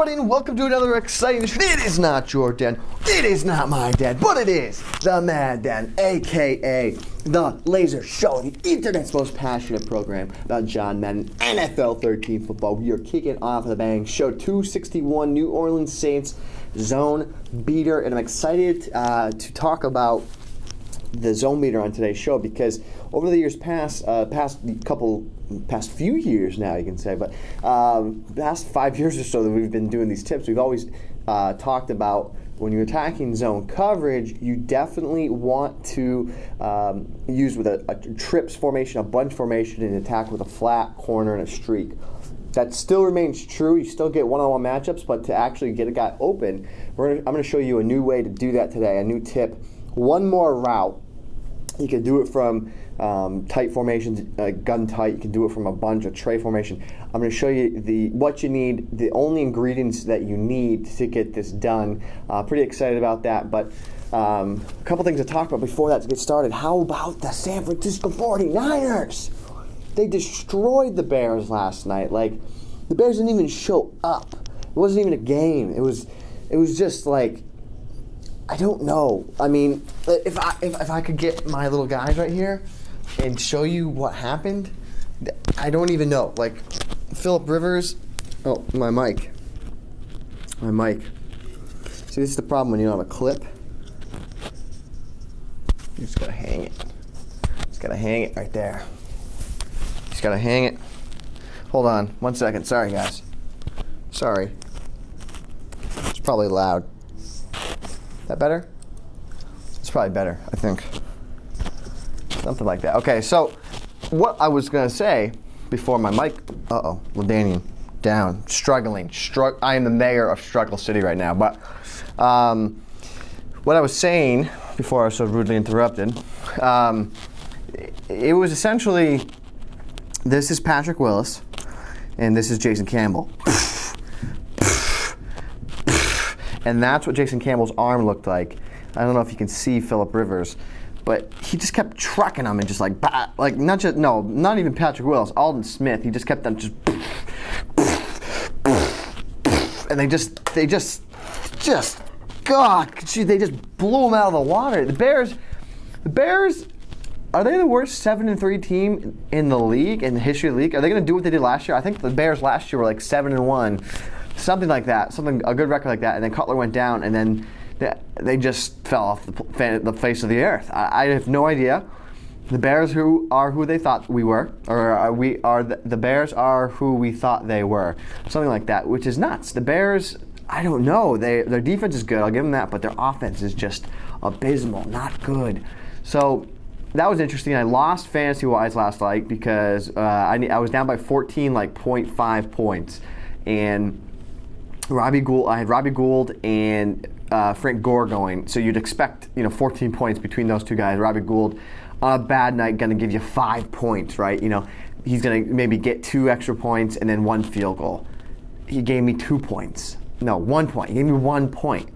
everybody, and welcome to another exciting show. It is not your den, it is not my den, but it is the Madden, aka the Laser Show, the internet's most passionate program about John Madden, NFL 13 football. We are kicking off the bang. Show 261, New Orleans Saints zone beater, and I'm excited to talk about the zone beater on today's show because over the years past few years now, you can say, but past 5 years or so that we've been doing these tips, we've always talked about when you're attacking zone coverage, you definitely want to use with a trips formation, a bunch formation, and attack with a flat corner and a streak. That still remains true. You still get one-on-one matchups, but to actually get a guy open, I'm going to show you a new way to do that today, a new tip. One more route. You can do it from tight formations, gun tight. You can do it from a bunch of tray formation. I'm going to show you what you need, the only ingredients that you need to get this done. Pretty excited about that, but a couple things to talk about before that to get started. How about the San Francisco 49ers? They destroyed the Bears last night. Like, the Bears didn't even show up. It wasn't even a game. It was just like, I don't know. I mean, if I could get my little guys right here and show you what happened, I don't even know. Like, Phillip Rivers. Oh, my mic. See, this is the problem when you don't have a clip. You just gotta hang it. Just gotta hang it right there. Just gotta hang it. Hold on, 1 second. Sorry, guys. Sorry. It's probably loud. That better? It's probably better, I think. Something like that. Okay, so what I was going to say before my mic... Ladanian, down, struggling. I am the mayor of Struggle City right now. But what I was saying before I was so rudely interrupted, it was essentially, this is Patrick Willis, and this is Jason Campbell. And that's what Jason Campbell's arm looked like. I don't know if you can see Phillip Rivers, but he just kept trucking them and just like, not even Patrick Willis, Alden Smith. He just kept them just, and they just blew them out of the water. The Bears, are they the worst 7-3 team in the league, in the history of the league? Are they going to do what they did last year? I think the Bears last year were like 7-1. Something like that, a good record like that, and then Cutler went down, and then they just fell off the face of the earth. I have no idea. The Bears are who they thought we were, or the Bears are who we thought they were, something like that, which is nuts. The Bears, I don't know. Their defense is good, I'll give them that, but their offense is just abysmal, not good. So that was interesting. I lost fantasy-wise last night because I was down by 14, like 0.5 points, and I had Robbie Gould and Frank Gore going, so you'd expect 14 points between those two guys. Robbie Gould on a bad night going to give you 5 points, right? He's going to maybe get 2 extra points and then 1 field goal. He gave me 2 points. No, 1 point. He gave me 1 point.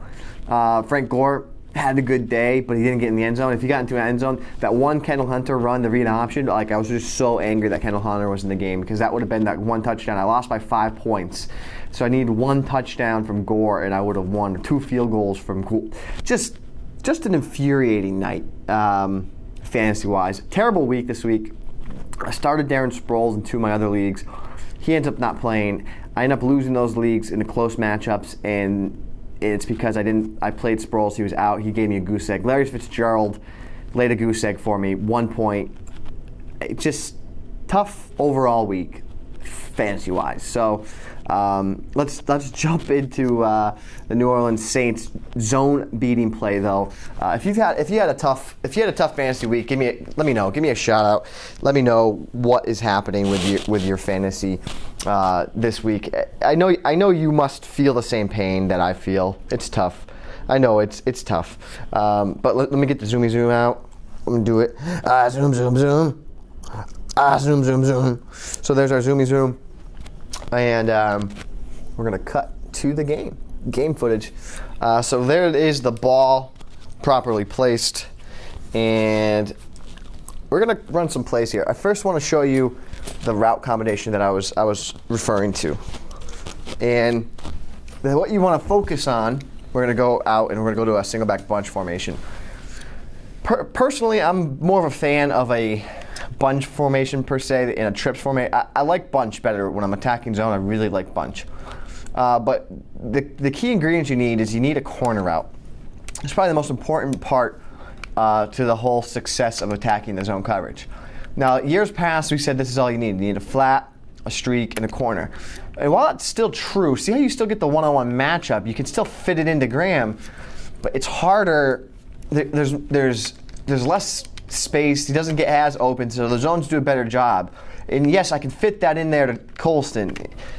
Frank Gore had a good day, but he didn't get in the end zone. If he got into an end zone, that one Kendall Hunter run, the read option, I was just so angry that Kendall Hunter was in the game because that would have been that 1 touchdown. I lost by 5 points. So I needed 1 touchdown from Gore, and I would have won 2 field goals from Gould. Just an infuriating night, fantasy-wise. Terrible week this week. I started Darren Sproles in 2 of my other leagues. He ends up not playing. I end up losing those leagues in the close matchups, and it's because I played Sproles. He was out. He gave me a goose egg. Larry Fitzgerald laid a goose egg for me. 1 point. Just tough overall week, fantasy-wise. So let's jump into the New Orleans Saints zone beating play though. If you had a tough fantasy week, let me know. Give me a shout out. Let me know what is happening with your fantasy this week. I know you must feel the same pain that I feel. It's tough. I know it's tough. But let me get the zoomy zoom out. Let me do it. Zoom. Zoom. So there's our zoomy zoom. And we're going to cut to the game footage. So there it is, the ball properly placed. And we're going to run some plays here. I first want to show you the route combination that I was referring to. And what you want to focus on, we're going to go out and we're going to go to a single back bunch formation. Personally, I'm more of a fan of a bunch formation per se in a trips formation. I like bunch better when I'm attacking zone. I really like bunch. But the key ingredients you need is you need a corner route. It's probably the most important part to the whole success of attacking the zone coverage. Now, years past, we said this is all you need. You need a flat, a streak, and a corner. And while that's still true, see how you still get the one-on-one matchup? You can still fit it into Graham, but it's harder. There's less space. He doesn't get as open, so the zones do a better job. And yes, I can fit that in there to Colston.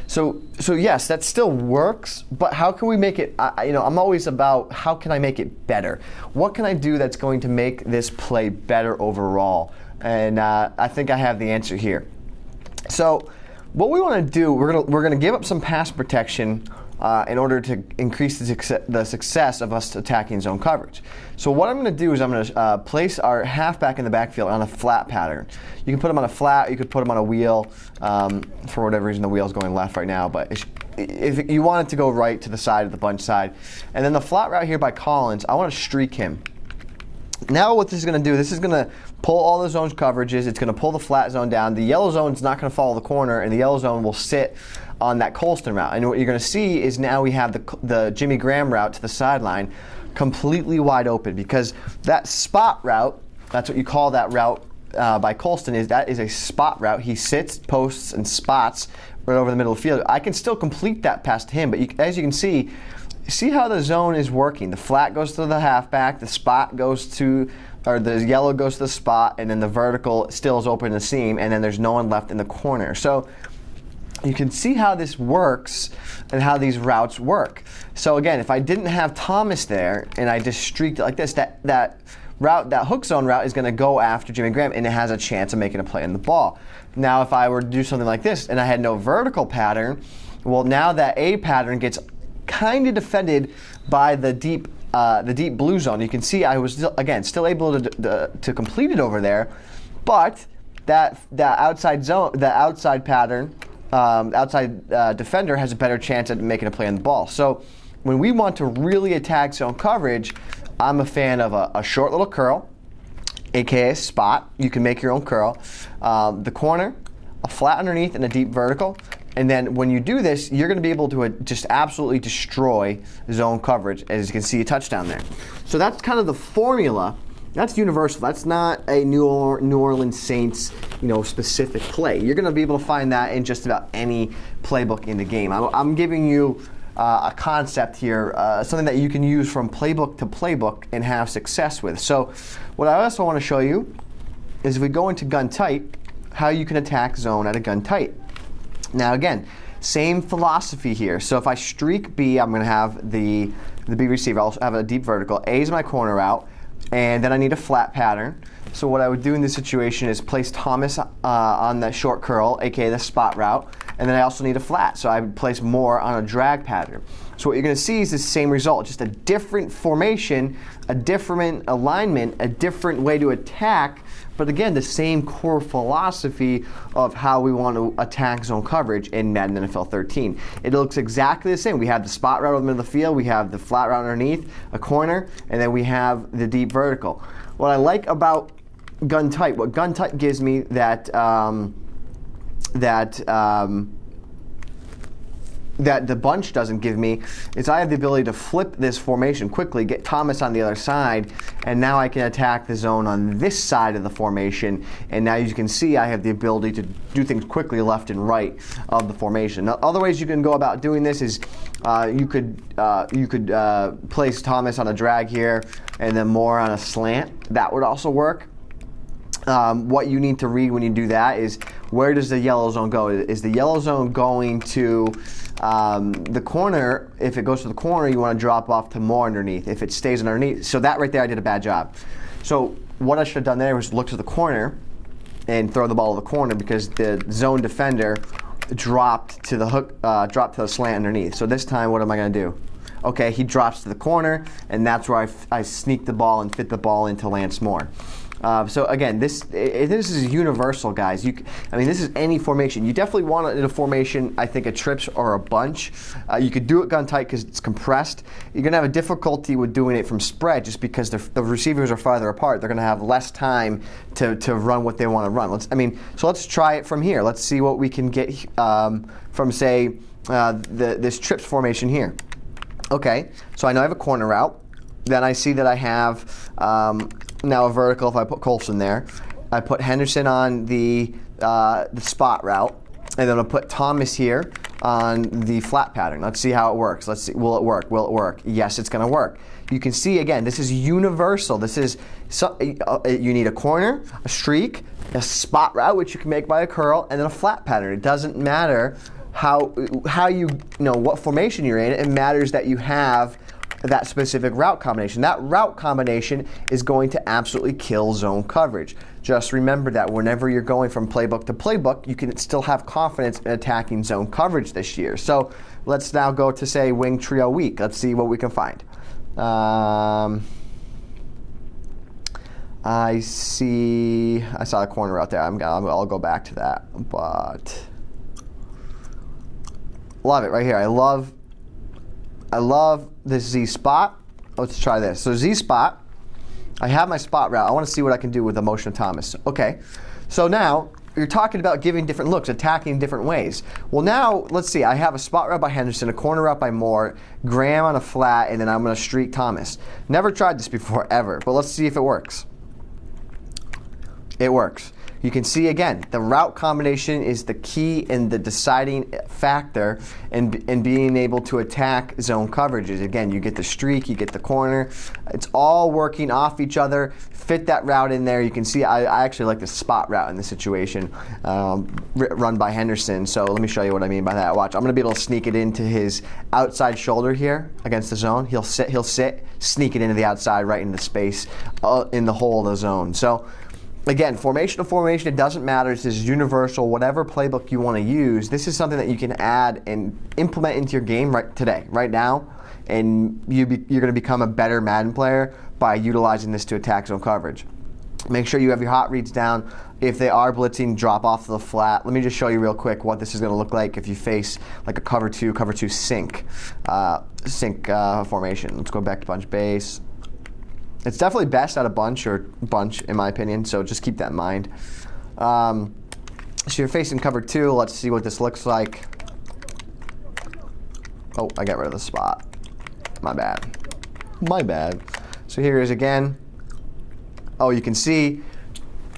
So yes, that still works. But how can we make it? I'm always about how can I make it better? What can I do that's going to make this play better overall? And I think I have the answer here. So what we want to do, we're gonna give up some pass protection in order to increase the success of us attacking zone coverage. So what I'm going to do is I'm going to place our halfback in the backfield on a flat pattern. You can put him on a flat, you could put him on a wheel. For whatever reason, the wheel's going left right now, but if you want it to go right to the side of the bunch side. And then the flat route here by Collins, I want to streak him. Now what this is going to do, this is going to pull all the zone's coverages. It's going to pull the flat zone down. The yellow zone is not going to follow the corner, and the yellow zone will sit on that Colston route. And what you're going to see is now we have the Jimmy Graham route to the sideline completely wide open, because that spot route, that's what you call that route by Colston, that is a spot route. He sits, posts, and spots right over the middle of the field. I can still complete that pass to him, but as you can see how the zone is working. The flat goes to the halfback, the spot goes to, or the yellow goes to the spot, and then the vertical still is open in the seam, and then there's no one left in the corner. So you can see how this works and how these routes work. So again, if I didn't have Thomas there and I just streaked it like this, that route, that hook zone route is going to go after Jimmy Graham, and it has a chance of making a play on the ball. Now if I were to do something like this and I had no vertical pattern, well, now that A pattern gets kind of defended by the deep blue zone. You can see I was still able to complete it over there, but that outside zone, the outside pattern, outside defender has a better chance at making a play on the ball. So when we want to really attack zone coverage, I'm a fan of a short little curl, aka spot. You can make your own curl. The corner, a flat underneath, and a deep vertical. And then when you do this, you're going to be able to just absolutely destroy zone coverage, as you can see a touchdown there. So that's kind of the formula. That's universal. That's not a New Orleans Saints, specific play. You're going to be able to find that in just about any playbook in the game. I'm giving you a concept here, something that you can use from playbook to playbook and have success with. So what I also want to show you is if we go into gun tight, how you can attack zone at a gun tight. Now again, same philosophy here. So if I streak B, I'm going to have the B receiver. I'll have a deep vertical. A is my corner route, and then I need a flat pattern. So what I would do in this situation is place Thomas on the short curl, aka the spot route, and then I also need a flat. So I would place Moore on a drag pattern. So what you're going to see is the same result, just a different formation, a different alignment, a different way to attack. But again, the same core philosophy of how we want to attack zone coverage in Madden NFL 13. It looks exactly the same. We have the spot route over the middle of the field, we have the flat route underneath, a corner, and then we have the deep vertical. What I like about gun tight, what gun tight gives me that the bunch doesn't give me is I have the ability to flip this formation quickly, get Thomas on the other side, and now I can attack the zone on this side of the formation. And now you can see I have the ability to do things quickly left and right of the formation. Now, other ways you can go about doing this is you could place Thomas on a drag here and then Moore on a slant. That would also work. What you need to read when you do that is, where does the yellow zone go? Is the yellow zone going to the corner? If it goes to the corner, you want to drop off to Moore underneath. If it stays underneath, so that right there I did a bad job. So what I should have done there was look to the corner and throw the ball to the corner, because the zone defender dropped to the hook, dropped to the slant underneath. So this time, what am I going to do? Okay, he drops to the corner, and that's where I sneak the ball and fit the ball into Lance Moore. So again, this is universal, guys. I mean, this is any formation. You definitely want it in a formation, I think, a trips or a bunch. You could do it gun tight because it's compressed. You're going to have a difficulty with doing it from spread just because the receivers are farther apart. They're going to have less time to run what they want to run. So let's try it from here. Let's see what we can get from, say, this trips formation here. Okay, so I know I have a corner route. Then I see that I have now a vertical if I put Colson there. I put Henderson on the spot route, and then I'll put Thomas here on the flat pattern. Let's see how it works. Let's see, will it work? Will it work? Yes, it's going to work. You can see, again, this is universal. This is, you need a corner, a streak, a spot route, which you can make by a curl, and then a flat pattern. It doesn't matter how you know what formation you're in. It matters that you have that specific route combination. That route combination is going to absolutely kill zone coverage. Just remember that whenever you're going from playbook to playbook, you can still have confidence in attacking zone coverage this year. So let's now go to, say, wing trio weak. Let's see what we can find. I saw the corner out there. I'll go back to that, but love it right here. I love this Z spot. Let's try this. So Z spot, I have my spot route. I want to see what I can do with the motion of Thomas. Okay, so now you're talking about giving different looks, attacking different ways. Well, now let's see. I have a spot route by Henderson, a corner route by Moore, Graham on a flat, and then I'm going to streak Thomas. Never tried this before ever, but let's see if it works. It works. You can see, again, the route combination is the key and the deciding factor in being able to attack zone coverages. Again, you get the streak, you get the corner. It's all working off each other. Fit that route in there. You can see I actually like the spot route in this situation, run by Henderson. So let me show you what I mean by that. Watch. I'm going to be able to sneak it into his outside shoulder here against the zone. He'll sit, sneak it into the outside, right into the space in the hole of the zone. So again, formation to formation, it doesn't matter. This is universal. Whatever playbook you want to use, this is something that you can add and implement into your game right now, and you're going to become a better Madden player by utilizing this to attack zone coverage. Make sure you have your hot reads down. If they are blitzing, drop off to the flat. Let me just show you real quick what this is going to look like if you face like a cover two sink formation. Let's go back to bunch base. It's definitely best out of bunch in my opinion, so just keep that in mind. So you're facing cover two. Let's see what this looks like. Oh, I got rid of the spot. My bad. My bad. So here it is again. Oh, you can see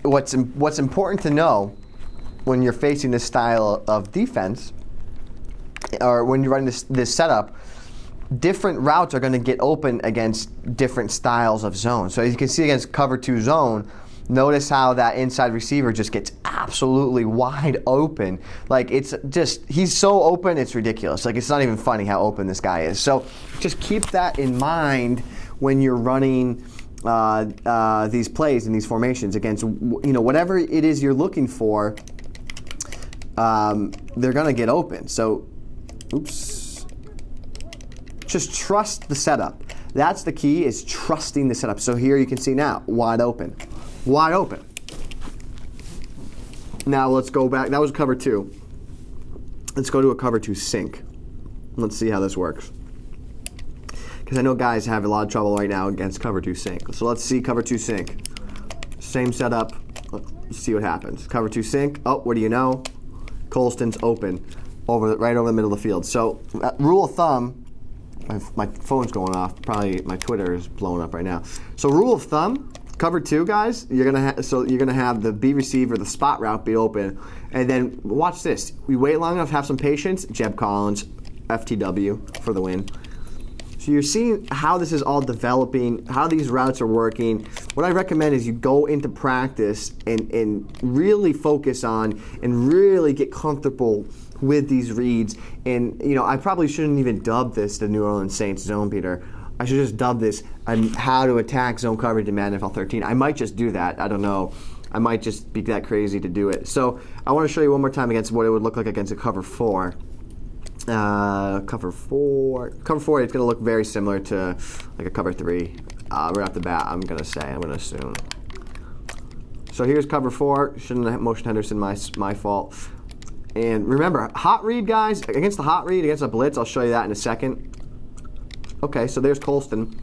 what's important to know when you're facing this style of defense, or when you're running this setup. Different routes are going to get open against different styles of zone. So as you can see against cover two zone, notice how that inside receiver just gets absolutely wide open. Like he's so open, it's ridiculous. Like it's not even funny how open this guy is. So just keep that in mind when you're running these plays and these formations against whatever it is you're looking for. They're going to get open. So, oops. Just trust the setup. That's the key, is trusting the setup. So here you can see now, wide open. Wide open. Now let's go back. That was cover two. Let's go to a cover two sink. Let's see how this works. Because I know guys have a lot of trouble right now against cover two sink. So let's see cover two sink. Same setup. Let's see what happens. Cover two sink. Oh, what do you know? Colston's open. Right over the middle of the field. So rule of thumb, my phone's going off. Probably my Twitter is blowing up right now. So rule of thumb, cover two, guys. You're gonna have the B receiver, the spot route be open, and then watch this. We wait long enough, have some patience. Jeb Collins, FTW for the win. So you're seeing how this is all developing, how these routes are working. What I recommend is you go into practice and really focus on and really get comfortable with these reads. And I probably shouldn't even dub this the New Orleans Saints zone beater. I should just dub this on how to attack zone coverage in Madden NFL 13. I might just do that. I don't know. I might just be that crazy to do it. So I want to show you one more time against what it would look like against a cover four. Cover four, it's going to look very similar to like a cover three. Right off the bat, I'm going to assume. So here's cover 4. Shouldn't have motion Henderson, my fault. And remember, hot read, guys, against the hot read, against a blitz, I'll show you that in a second. Okay, so there's Colston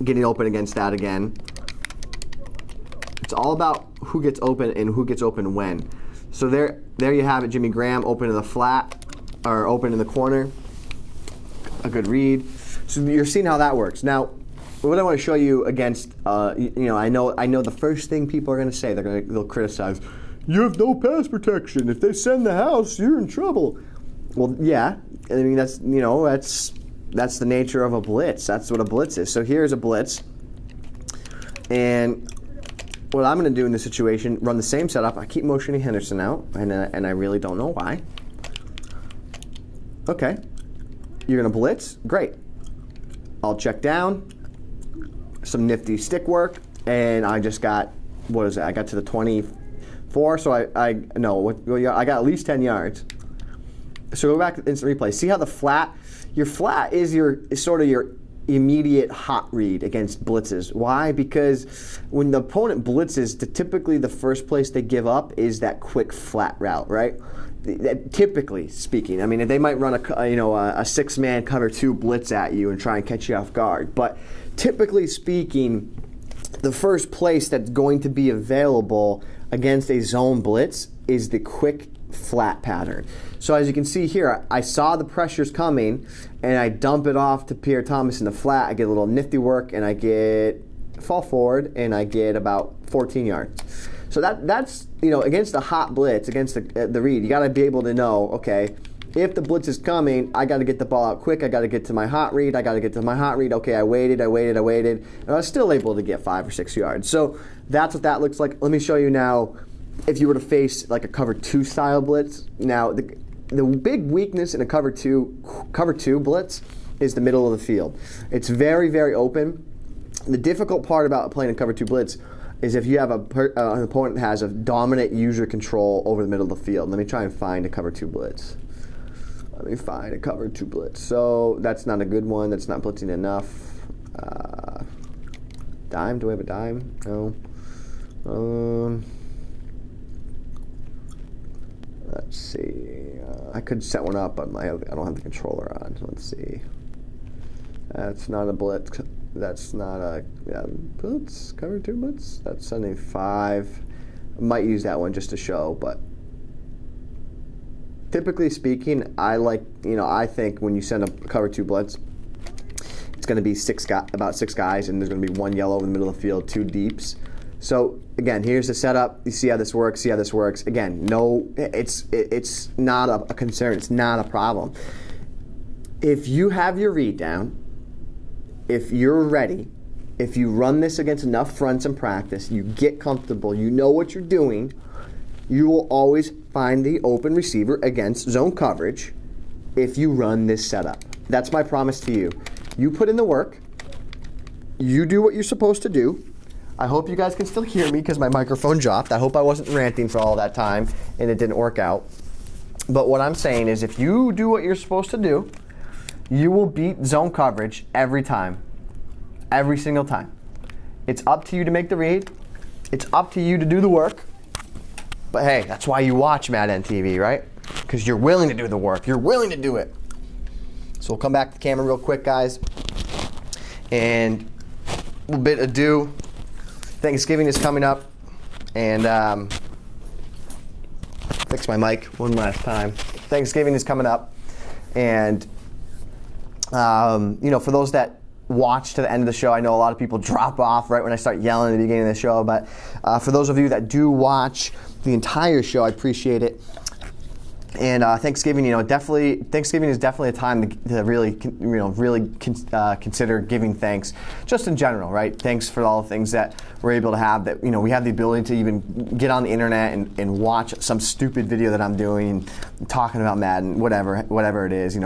getting open against that again. It's all about who gets open and who gets open when. So there you have it, Jimmy Graham open in the flat, or open in the corner. A good read. So you're seeing how that works. Now, what I want to show you against, you know, I know the first thing people are going to say, they'll criticize, you have no pass protection. If they send the house, you're in trouble. Well, yeah, I mean that's the nature of a blitz. That's what a blitz is. So here's a blitz, and what I'm going to do in this situation, run the same setup. I keep motioning Henderson out, and I really don't know why. Okay, you're going to blitz. Great. I'll check down. Some nifty stick work, and I just got, what is it? I got to the 24, so I got at least 10 yards. So go back to instant replay. See how the flat, your flat is sort of your immediate hot read against blitzes. Why? Because when the opponent blitzes, typically the first place they give up is that quick flat route, right? Typically speaking, I mean, they might run a 6-man cover 2 blitz at you and try and catch you off guard, but typically speaking, the first place that's going to be available against a zone blitz is the quick flat pattern. So as you can see here, I saw the pressures coming, and I dump it off to Pierre Thomas in the flat. I get a little nifty work, and I fall forward, and I get about 14 yards. So that's, you know, against a hot blitz, against the read, you got to be able to know, okay, if the blitz is coming, I got to get the ball out quick. I got to get to my hot read. Okay, I waited, and I was still able to get 5 or 6 yards. So that's what that looks like. Let me show you now if you were to face like a cover 2 style blitz. Now, the big weakness in a cover 2 blitz is the middle of the field. It's very, very open. The difficult part about playing a cover 2 blitz is if you have an opponent that has a dominant user control over the middle of the field. Let me try and find a cover 2 blitz. So that's not a good one. That's not blitzing enough. Dime? Do we have a dime? No. Let's see. I could set one up, but I don't have the controller on. So let's see. That's not a blitz. That's not a blitz. Cover 2 blitz. That's sending 5. I might use that one just to show, but typically speaking, I think when you send a cover 2 blitz, it's going to be about 6 guys, and there's going to be 1 yellow in the middle of the field, 2 deeps. So again, here's the setup. You see how this works. Again, no, it's not a concern. It's not a problem. If you have your read down, if you're ready, if you run this against enough fronts in practice, you get comfortable, you know what you're doing, you will always find the open receiver against zone coverage if you run this setup. That's my promise to you. You put in the work. You do what you're supposed to do. I hope you guys can still hear me because my microphone dropped. I hope I wasn't ranting for all that time and it didn't work out. But what I'm saying is if you do what you're supposed to do, you will beat zone coverage every time. Every single time. It's up to you to make the read. It's up to you to do the work. But hey, that's why you watch Madden TV, right? Because you're willing to do the work. You're willing to do it. So we'll come back to the camera real quick, guys. And a little bit ado. Thanksgiving is coming up. And fix my mic one last time. Thanksgiving is coming up. And, for those that watch to the end of the show, I know a lot of people drop off right when I start yelling at the beginning of the show. But for those of you that do watch the entire show, I appreciate it. And Thanksgiving, Thanksgiving is definitely a time to really consider giving thanks, just in general, right? Thanks for all the things that we're able to have. That we have the ability to even get on the internet and watch some stupid video that I'm doing, talking about Madden, whatever it is.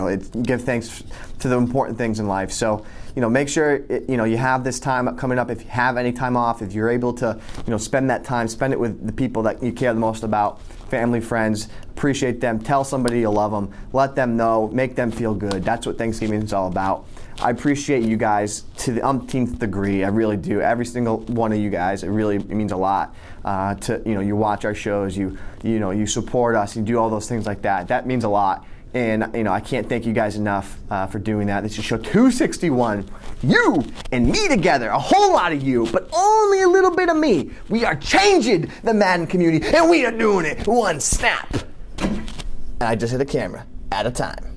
Give thanks to the important things in life. So, make sure you have this time coming up. If you have any time off, if you're able to spend that time, spend it with the people that you care the most about, family, friends. Appreciate them. Tell somebody you love them. Let them know. Make them feel good. That's what Thanksgiving is all about. I appreciate you guys to the umpteenth degree. I really do. Every single one of you guys. It means a lot. You watch our shows. You support us. You do all those things like that. That means a lot. And I can't thank you guys enough for doing that. This is show 261. You and me together, a whole lot of you, but only a little bit of me. We are changing the Madden community, and we are doing it one snap. And I just hit a camera at a time.